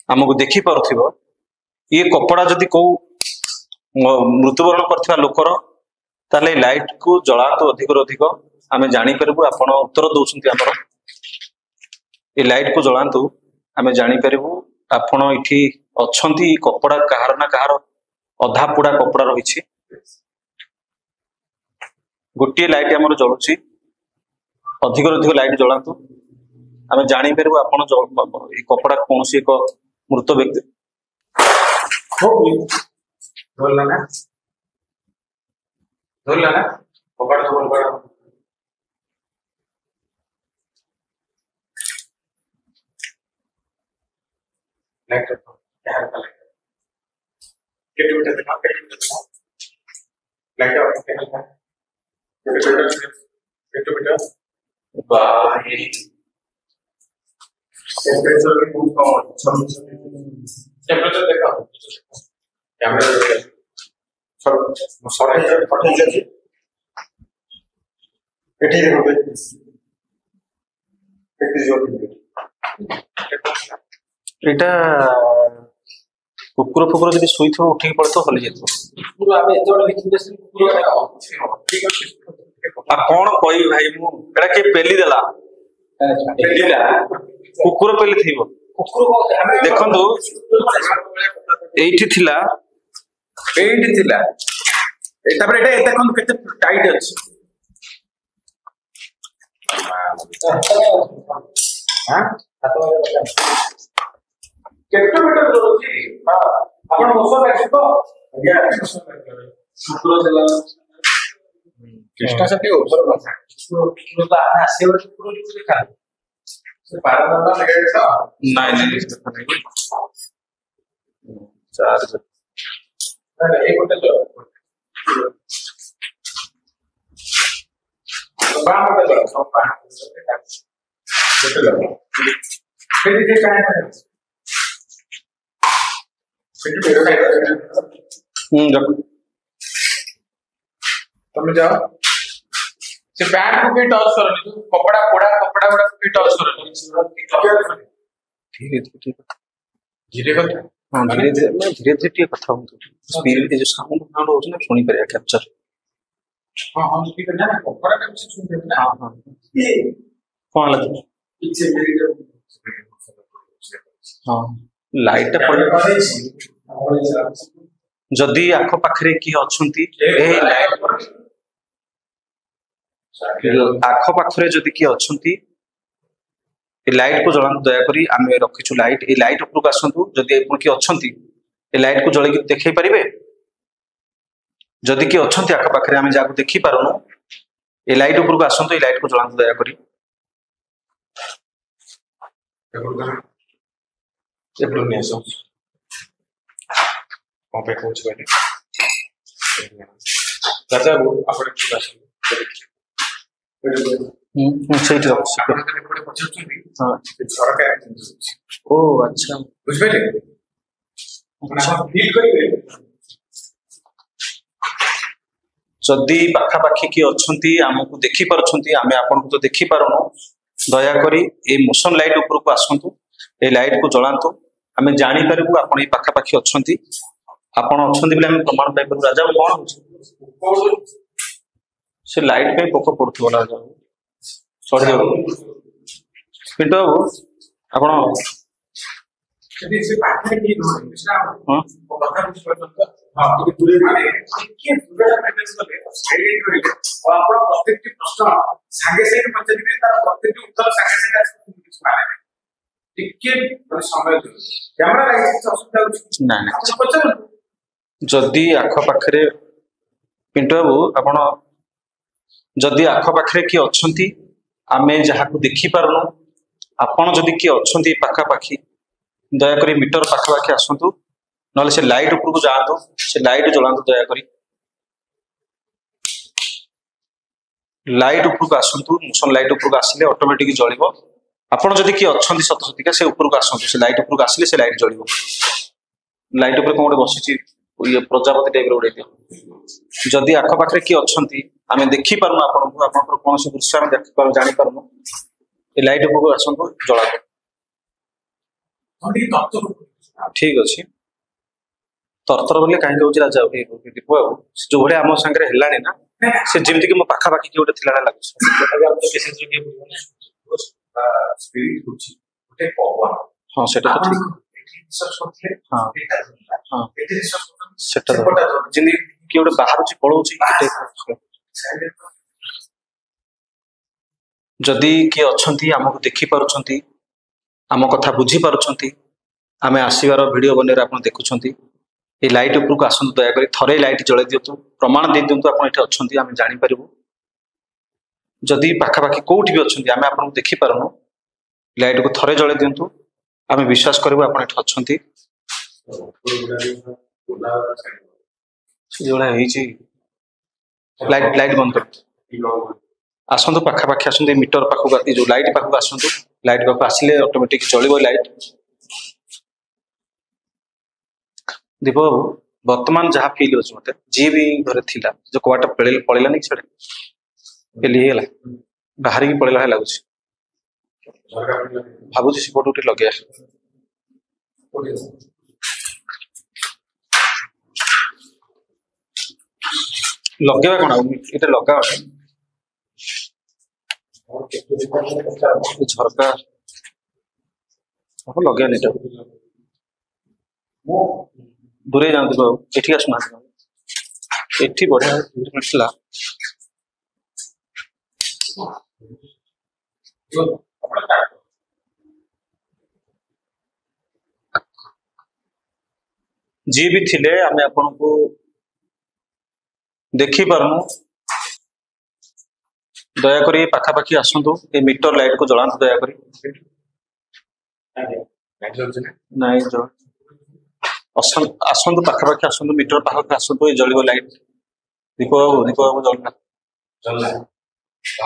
ଆମକୁ ଦେଖି ପାରୁଥିବ ଇଏ କପଡା ଯଦି କୋଉ ମୃତ୍ୟୁବରଣ କରିଥିବା ଲୋକର ତାହେଲେ ଏଇ ଲାଇଟ କୁ ଜଳାନ୍ତୁ ଅଧିକରୁ ଅଧିକ ଆମେ ଜାଣିପାରିବୁ ଆପଣ ଉତ୍ତର ଦଉଛନ୍ତି ଆମର ଏଇ ଲାଇଟ କୁ ଜଳାନ୍ତୁ ଆମେ ଜାଣିପାରିବୁ ଆପଣ ଏଠି ଅଛନ୍ତି କପଡା କାହାର ନା କାହାର ଅଧା ପୋଡା କପଡା ରହିଛି ଗୋଟିଏ ଲାଇଟ ଆମର ଜଳୁଛି ଅଧିକରୁ ଅଧିକ ଲାଇଟ ଜଳାନ୍ତୁ ଆମେ ଜାଣିପାରିବୁ ଆପଣ ଏଇ କପଡା କୌଣସି ଏକ ମୃତ ବ୍ୟକ୍ତି ଧରିଲା ନା କବାଟ ଏଇଟା କୁକୁର ଫୁକୁର ଯଦି ଶୋଇଥିବ ଉଠିକି ପଡିଥିବ ହଲି ଯାଇଥିବ। ଆଉ କଣ କହିବି ଭାଇ ମୁଁ, ଏଇଟା କିଏ ପେଲି ଦେଲା, କୁକୁର ପେଲି ଥିବ। ଦେଖନ୍ତୁ ଏଇଠି ଥିଲା, ତାପରେ ଏଇଟା ଦେଖନ୍ତୁ କେତେ ଟାଇଟ୍ ଅଛି। କେତେ ମିଟର ରହୁଛି ଆପଣ ବସ ଲାଗିବ। କୃଷ୍ଣ ସେଠି ଔଷଧ କଥା ଆସିବ ଦେଖା ସେ ନାଇଁ ଚାର୍ଜ ଏଇ ଗୋଟେ ତମେ ଯାଅ ସେ ପ୍ୟାଣ୍ଟ କୁ ବି ଟଚ୍ କରନି, କପड़ा पोड़ा कपड़ा गुड़ा भी टच करनी। धीरे धीरे हाँ धीरे धीरे ଟିକେ କଥା ହୁଅନ୍ତୁ। ସ୍ପିଡ୍ ଏ ଯୋଉ ସାଉଣ୍ଡ ଫାଉଣ୍ଡ ହଉଛି ନା ଶୁଣି ପାରିବା କ୍ୟାପଚର। ହଁ ହଁ ଠିକ ଅଛି ନା କପड़ा ଟା କିଛି ଶୁଣି ପାରିବା। ହଁ ହଁ କଣ ହେଲା ହଁ ଲାଇଟ୍ ଟା ପଡିବ। ଯଦି ଆଖ ପାଖରେ କିଏ ଅଛନ୍ତି आख पाखरे जदि किए अछंती ए लाइट को जलान दयाकरी आमे रखिछु लाइट ए लाइट उपरक आसंतु जदि एपुण किए अछंती ए लाइट को जळै देखै परिबे जदि किए अछंती आख पाखरे आमे जाको देखि पारुनु ए लाइट उपरक आसंतु ए लाइट को जलान दयाकरी एपुण नेसो कोपे कोच बैठे दादा वो आपण की भाषा ସେଇଠି ଅଛି। ଓ ଆଚ୍ଛା ବୁଝିପାରିଲେ ଯଦି ପାଖାପାଖି କିଏ ଅଛନ୍ତି ଆମକୁ ଦେଖି ପାରୁଛନ୍ତି ଆମେ ଆପଣଙ୍କୁ ତ ଦେଖି ପାରୁନୁ ଦୟାକରି ଏଇ ମୋସନ ଲାଇଟ୍ ଉପରକୁ ଆସନ୍ତୁ ଏ ଲାଇଟ୍ କୁ ଜଳାନ୍ତୁ ଆମେ ଜାଣିପାରିବୁ ଆପଣ ଏଇ ପାଖାପାଖି ଅଛନ୍ତି ଆପଣ ଅଛନ୍ତି ବୋଲି ଆମେ ପ୍ରମାଣ ପାଇପାରିବୁ। ରାଜା କଣ ହଉଛି से लाइट पे पोक पड़ुथबो ना जाऊ सॉरी पिंटू बाबू आपण यदि से पाठे की नो मिश्रा हां वो कथा कुछ पड़त हां तो दूरे माने के दूरेटा मैनेज करले साइड करे और आपण प्रत्येक प्रश्न संगे संगे पचदिबे तार प्रत्येक उत्तर संगे संगे आसी कुछ माने टिके समय दे कैमरा लाइट असुविधा ना ना पचर जदी आख पाखरे पिंटू बाबू आपण जदि आख पाखरे किए अछंती आमे जहाको देखि पारनु आपण जदि किए अछंती पाखापाखी दयाकरी मीटर पाखापाखी आसंतु नले से लाइट उपरको जातु से लाइट जलांतु दयाकरी लाइट उपरको आसंतु मोशन लाइट उपरको आसिले ऑटोमेटिक जळिबो आपण जदि किए अछंती सतसतिका से उपरको आसंतु से लाइट उपरको आसिले से लाइट जळिबो लाइट ऊपर कोन बसिची ये प्रजापति टाइप रो उड़े जदि आख पाखरे किए अछंती आमे देखि पारनु आपनको आपनकर कोनोसी दृश्य आमे देखि पारनु जानि पारनु ए लाइट उपरको आसंतु जळा ठीक अछि तरतर बोले काहे होची राजा दीपू बाबू जो भले आम संगे हेलानी ना से जेमति कि मो पाखा पाखी कि ओटे थिलाना लागछ तबे हम तो पेशेंस जो के स्पिरिट होची ओटे पवन हां सेटा तो ठीक हां हां सेटा जिंदगी कि ओटे बाहर छि पळौची जदि किए अछंती हमको देखि पारुछंती आम कथा बुझी पारुछंती आमे आसीबार वीडियो बनेर आपण देखुछंती ए लाइट ऊपर को आसंतु दयाकरी थरे लाइट जळे दियतु प्रमाण दे दियंतु आपण एठी अछंती आमे जानि परिबु जदि पाखापाखि कोउठी भी अछंती आमे आपण देखि पारुनु लाइट को थरे जळे दियंतु आमे विश्वास करबु आपण एठी अछंती जोड़ा हेची लाइट लाइट बंद कर आसंतु पाखापाखि आसंतु मीटर पाखु जो लाइट पाखु आसंतु लाइट पाखु आसिले ऑटोमेटिक चलिबो लाइट दीप बाबू वर्तमान जहाँ फील हो मत जी भी घरे थिला जो कबाटा पळेला नहीं छड़े पेली हेला बाहर की पळेला लगुच ଭାବୁଛି ସେପଟୁ ଟିକେ ଲଗେଇବା ଲଗେଇବା କଣ ଆଉ ଏଇଟା ଲଗା ଝରକା ଲଗେଇବା ଏଇଟା ଦୂରେଇ ଯାଆନ୍ତି ବାବୁ ଏଠିକି ଆସୁନାହାନ୍ତି ଏଠି ବଢିଆ ମିଳିଥିଲା जी भी थिले आमे आपनको देखी पारनु दया करी पाखापाखी आसतु ए मीटर लाइट को जलांतु दया करी नहीं जो आसतु पाखापाखी आसतु मीटर पाखापाखी आसतु ये जलिब लाइट दीप बाबू जलना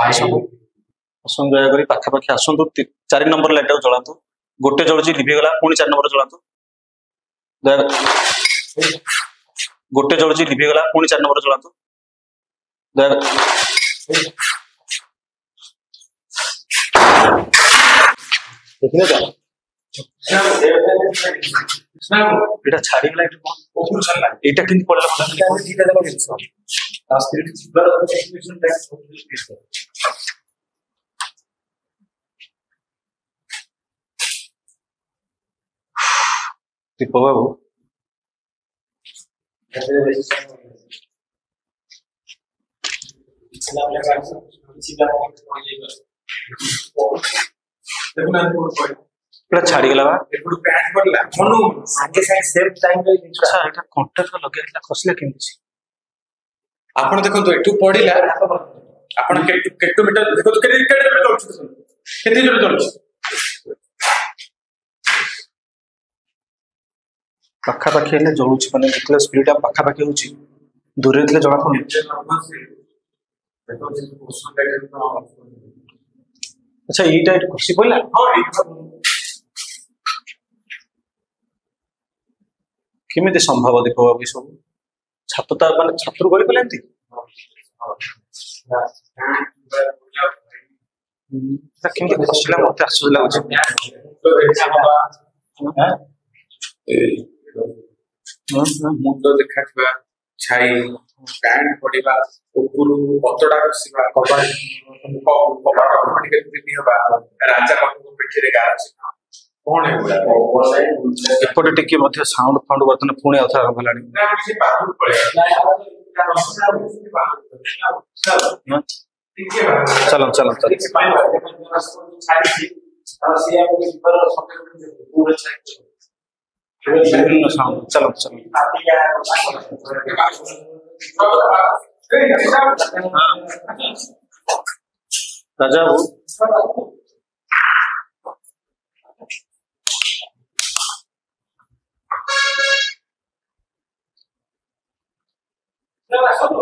आसतु दया करी पाखापाखी आसतु 4 नंबर लाइट को जलांतु गोटे जलुची लिभि गला पुणी 4 नंबर जलांतु दया गोटे जलुची लिभि गला पुणी 4 नंबर जलांतु दया देखिले जा एटा छाड़ी लाइट ओपुर छला एटा किन पडला मला ठीक आहे बघ स्पिरिट सुपर एक्सप्रेशन टॅक्स दीप बाबू छाड़ी गला खसला केमती आपण देखंतु एटू पडिला आपण केटू मीटर देखंतु केते जोर चलुछ पाखापाखि हेले जलुछि माने जितले स्पिरिट पाखापाखि होछि दूर रे जणा पडुछि अच्छा एटा खुशी पइला केमिति संभव देखो अभी सब छात्रता माने छात्र गली पलांती ता केमिति खुशीला मते आसु लागुछि मुंड देखा छाई पैंट पड़िबा ऊपर पतडा खसिबा कबाड़ ऑटोमेटिकली हबा राजा बाबू पिठी रे गाछ कोन है एपटे टिके मध्ये साउंड फाउंड बर्तन पुणी अथा भलानी चलो चलो चलो चलो चलो राजा वो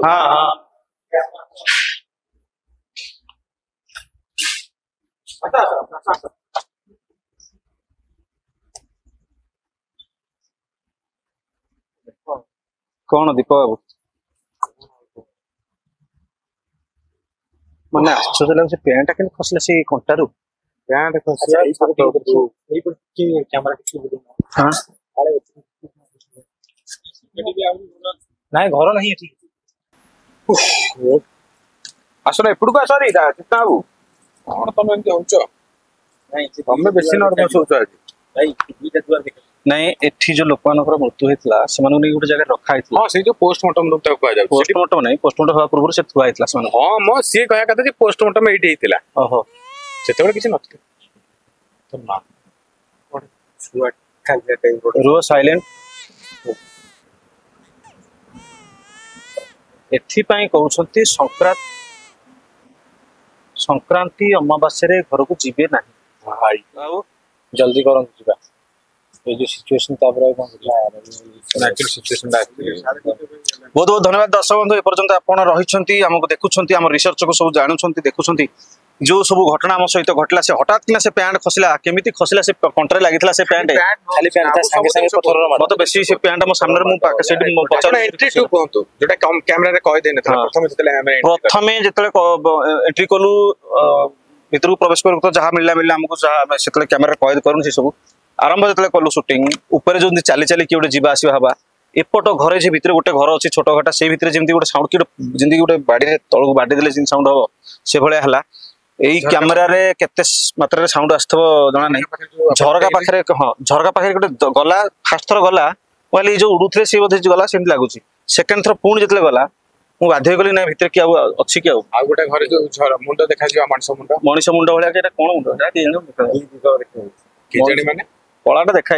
हाँ हाँ कौन दीप बाबू माने आश्चर्य लाଗୁଛି ପ୍ୟାଣ୍ଟ କେମିତି ଖସିଲା ସେ କଣ୍ଟାରୁ ପ୍ୟାଣ୍ଟ ଖସିଲା ଏଇ କ୍ୟାମେରା କିଛି ହଁ ନାଇଁ ଘର ନାହିଁ ଏଠି आसना एपड़को आस कृष्णा बाबू कौन तुम एमती होच तमें बेसी नर्भस होच आज नहीं एठी जो लोक मानकर मृत्यु होइतला सेमानु नै गोटे जगह रखा होइतला हां से जो पोस्टमार्टम लोग ताको आ जाउ पोस्टमार्टम नहीं पोस्टमार्टम होवा पूर्व से थुआ होइतला सेमानु हां मो से कहया कथा जे पोस्टमार्टम एठी हेतिला ओहो सेतेबे किछि नथि तो ना छुआ खाली टाइम रो साइलेंट एथि पई कहउछंती संक्रांति अमावास्या रे घर को जीवे नाही हाई आउ जल्दी करन जिबा ए जो सिचुएशन ताबरे नेचुरल सिचुएशन दा बहुत बहुत धन्यवाद दर्शक बंधु एपर्यंत आपण रहिछंती हमको देखुछंती हम रिसर्च को सब जानुछंती देखुछंती जो सब घटना हम सहित घटला से हठात किना से पैंट खसला केमिति खसला से कंट्रे लागितला से पैंट खाली पैंट था संगे संगे पत्थर मार मत बेसी से पैंट हम सामने मु पाके सेट पचार एंट्री टू कहंतु जेटा कैमरा रे कहि देने था प्रथम जेतले हम प्रथमे जेतले एंट्री कलु भितर को प्रवेश करू तो जहाँ मिलला मिलला हमको जहाँ से कैमेरा कैद करूँ से सब आरंभ जो कलु सुटिंग ऊपर जो चली चली किए गोटे जावा हवा एपट घरे से भितर गोटे घर अच्छी छोट घटा से भितर जमी गोटे साउंड कि जमी गोटे बाड़ी तलू बाड़ी देले साउंड हम से भाया है यही कैमेरा रे केते मात्रा रे साउंड आस्थव जना नहीं झरका पाखरे हाँ झरका पाखरे गोटे गला फास्ट थर गला कहली जो उड़ुथे सी बोधे गला सेमती लगुच सेकेंड थर पुणी जितले गला मु बाध्य कली ना भितर कि अच्छी कि गोटे घरे जो मुंड देखा मनीष मुंड भाया कौन मुंड किजणी माने कलाटा देखा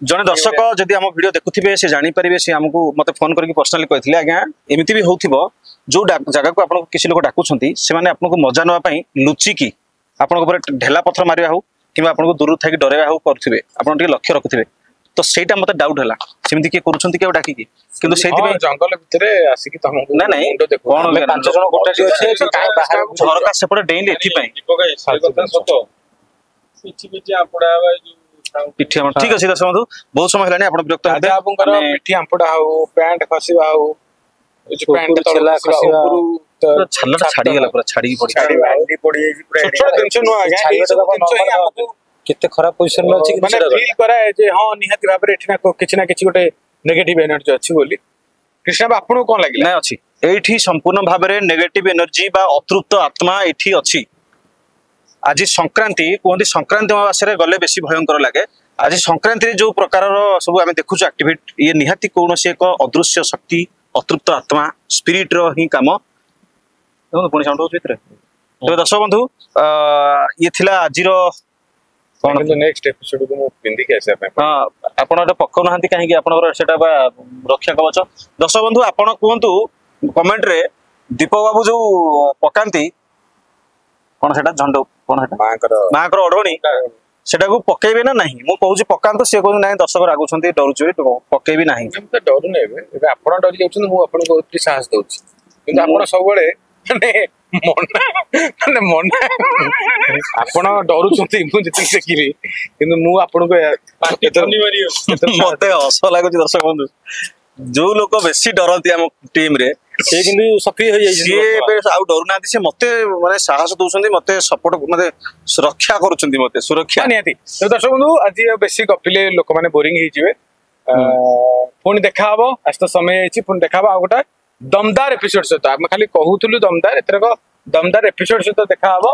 जड़े दर्शक जदि आम वीडियो देखुथिबे से जानि परिबे से हमको मते फोन करके पर्सनली कहथिले आज्ञा एमिति भी होथिबो जो जगह को आपन किसी लोक डाकुछंती से माने आपन को मजा नवा पई लुचिकी आपन को ढेला पत्थर मारिया हो किबा आपन को दूर थाकी डरेवा हो करथिबे आपन टिके लक्ष्य रखुथिबे तो सेटा मते डाउट हला सेमिति के करूछंती के डाकी की किंतु सेति में जंगल भितरे आसी कि तम ना नहीं कोन पांच जण गोटाटी अछि झरका सेपटे डेइली एथि पई पिठी आंपड़ा पिठी हम ठीक अछि दर्शक बंधु बहुत समय हलानी आपण विरक्त हेबे आपनकर पिठी आंपड़ा हो पैंट खसिबा हो जो पैंट तळला खसिबा तो छल्लटा छाडी गेला पूरा छाडी पड़ी छोट दिन छु न आज्ञा ए सब दिन छु हमको केते खराब पोजीशन में अछि माने फील कराए जे हां निहाती भाबरे एठना किछ ना किछ गोटे नेगेटिव एनर्जी अछि बोली कृष्णा बा आपन कोन लागिला नहीं अछि एठी संपूर्ण भाबरे नेगेटिव एनर्जी बा अतृप्त आत्मा एठी अछि आज संक्रांति कहते संक्रांति अमावास्या गले बेसी भयंकर लगे आज संक्रांति जो प्रकार सब आम देखु एक्टिविट ये निहाती कौन से एक अदृश्य शक्ति अतृप्त आत्मा स्पिरिट ही काम पुणी साउंड होत भितर तो दर्शक बंधु ये थिला आजिर कोन नेक्स्ट एपिसोड को पिंदी कैसे हां आपण एटा पक्का नहांती काहे आपनकर सेटा बा रक्षा कवच दर्शक बंधु आपण कहंतु कमेंट रे दीपक बाबू जो पकांती कौन सेटा झंडो कौन सेटा माकर ओढणी सेटा को पकेबे ना नहीं मु कहूची पकांतो से कहू नाही दर्शक रागुछंती डरुचुई पकेबी नाही हम तो डरु नै एबे आपण डरि जाउछन मु आपण को ओती साहस दउछि किंतु आपण सब बळे माने मना आपण डरुछंती मु जति देखिली किंतु मु आपण को मते हस लागुची दर्शक बंधु जो लोक बेसी डरती हम टीम रे से किंतु सक्रिय हो जाई से आउ डरु नाथि से मते माने साहस दोछंती मते सपोर्ट मते सुरक्षा करूछंती मते सुरक्षा नियाती तो दर्शक बंधु आज बेसी गपिले लोक माने बोरिंग ही जिवे पुणी देखा हबो आज तो समय आइछि पुणी देखा हबो आ गोटा दमदार एपिसोड से तो हम खाली कहूतलु दमदार एतरक दमदार एपिसोड से तो देखा हबो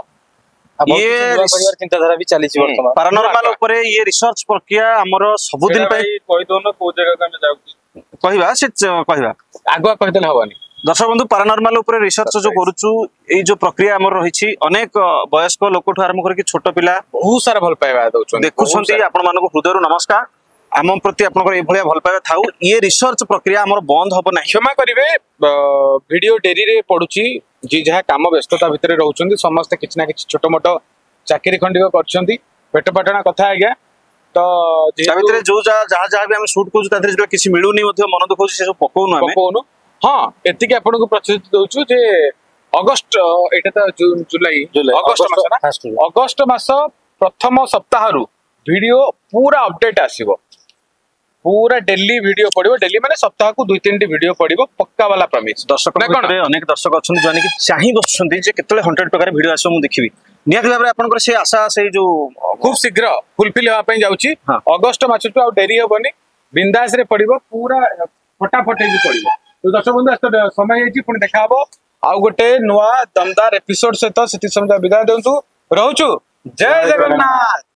ये परिवार चिंताधारा भी चली वर्तमान पैरानॉर्मल ऊपर ये रिसर्च प्रक्रिया हमर सब दिन पे कहि दोनो को जगह का में जाउ कहबा से कहबा आगुआ कहदेल हबनी दर्शक बंधु पैरानॉर्मल ऊपर रिसर्च जो करूछु ए जो प्रक्रिया हमर रहिछि अनेक वयस्क लोकठु आरंभ करके छोट पिला बहुत सारा भल पाइबा दउछन देखुछंती आपण मानको हृदयरु नमस्कार आम प्रति आपनकर ए भलिया भल पाइबा थाउ ये रिसर्च प्रक्रिया हमर बंद होबो नाही क्षमा करिवे वीडियो डेरी रे पडुची जी जहा काम व्यस्तता भितरे रहउछंती समस्त किछ ना किछ छोट मोट चाकरी खंडिक करछंती पेट पाटना कथा आज्ञा तो ता भितरे जो जहा भी हम शूट कोजु ता भितरे किछि मिलुनी मध्ये मन दुख होछि से सब पकोनु हमें पकोनु हां एति के आपन को प्रस्तुति दउछु जे अगस्त एटा त जून जुलाई अगस्त मास ना अगस्त मास प्रथम सप्ताह रु वीडियो पूरा अपडेट आसीबो पूरा डेली वीडियो पड़िबो डेली माने सप्ताह को 2-3 टी वीडियो पड़िबो पक्का वाला प्रॉमिस दर्शक भितरे अनेक दर्शक अछन जानि कि चाहि बसछंती जे केतले 100 टका रे वीडियो आसो मु देखिबी नियात भाबरे आपनकर से आशा से जो खूब शीघ्र फुलफिल होआ पई जाउची अगस्त मास टू आ डेरी होबनी बिंदास रे पड़िबो पूरा फटाफट ही पड़िबो तो दर्शक बंधु समय आइछि पुणी देखा हबो आ गोटे नुआ दमदार एपिसोड सहित सेति समय विदाय देंतु रहउछु जय जगन्नाथ।